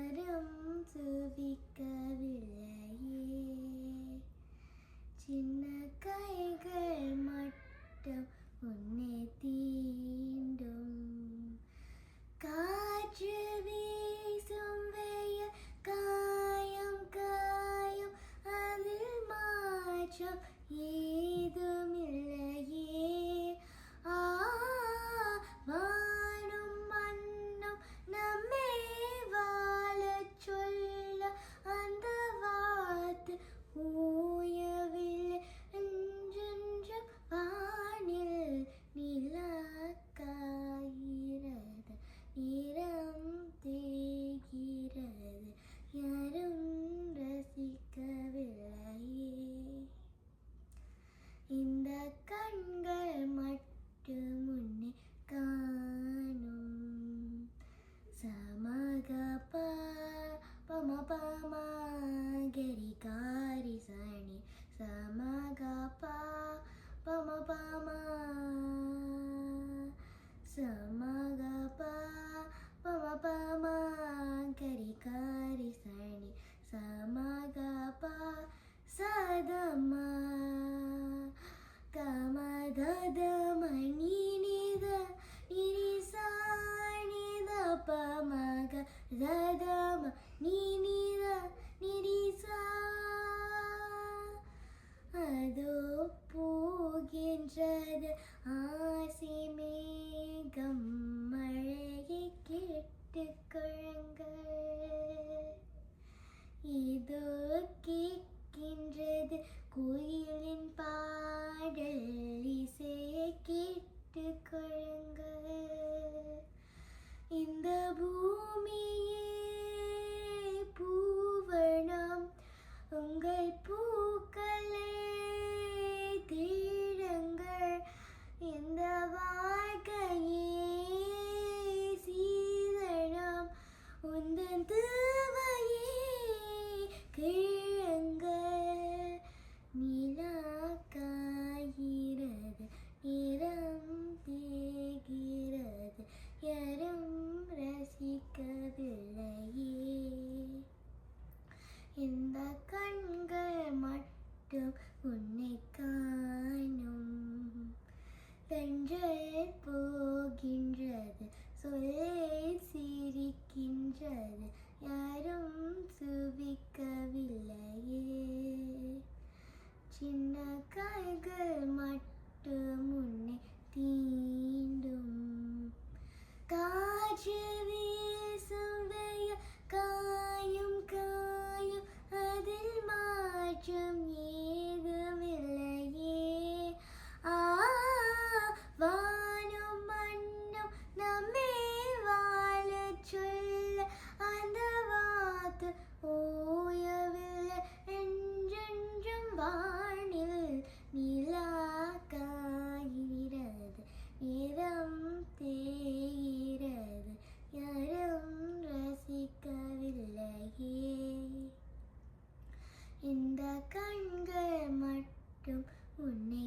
யாரும் சுவிக்கவில்லையே. சின்ன கைகள் மட்டும் உன்னை தீண்டும். காற்று வீசும் வெயில் காயம் காயம், அதில் மாற்றம் ஏதும் இல்லையே. வானும் மண்ணும் நம்மை வாழச் சொல்ல அந்த வார்த்தை ஓயவில்லை. என்றென்றும் வானில் நிலா காய்கிறது, நிறம் தேய்கிறது, யாரும் ரசிக்கவில்லையே. இந்த கண்கள் மட்டும் உன்னை காணும். சமகப பமபம கரி காரி சனி சமகப பமபம சமகப பமபம கரி காரி சனி சமகப சதம கமதத மணினித நிரிசா நித பமக ததம நினித நிரிசா. அதோ போகின்றது ஆசை மேகம், மழையை கேட்டுக்கொள்ளுங்கள். இதோ கேட்கின்றது குயிலின் பாடல், இசையை கேட்டுக்கொள்ளுங்கள். இந்த பூமியே பூவனம், உங்கள் பூக்களை தேடுங்கள். இந்த வாழ்க்கையே சீதனம், உந்தன் தூவையே கேளுங்கள். நிலா காய்கிறது, நிறம் தேய்கிறது, யாரும் ரசிக்கவில்லையே. இந்த கண்கள் மட்டும் உன்னை காணும். தென்றல் போகின்றது, சொல்லை சிரிக்கின்றது, யாரும் சுவிக்கவில்லையே. சின்ன கைகள் மட்டும் உன்னை தீண்டும். காற்று வீசும் வெயில் காயும் காயும், அதில் மாற்றம் ஏதும் இல்லையே. வானும் மண்ணும் நம்மை வாழச் சொல்ல அந்த வார்த்தை ஓயவில்லை. என்றென்றும் வானில் நிலா காய்கிறது, நிறம் தேய்கிறது, யாரும் ரசிக்கவில்லையே. இந்த கண்கள் மட்டும் உன்னை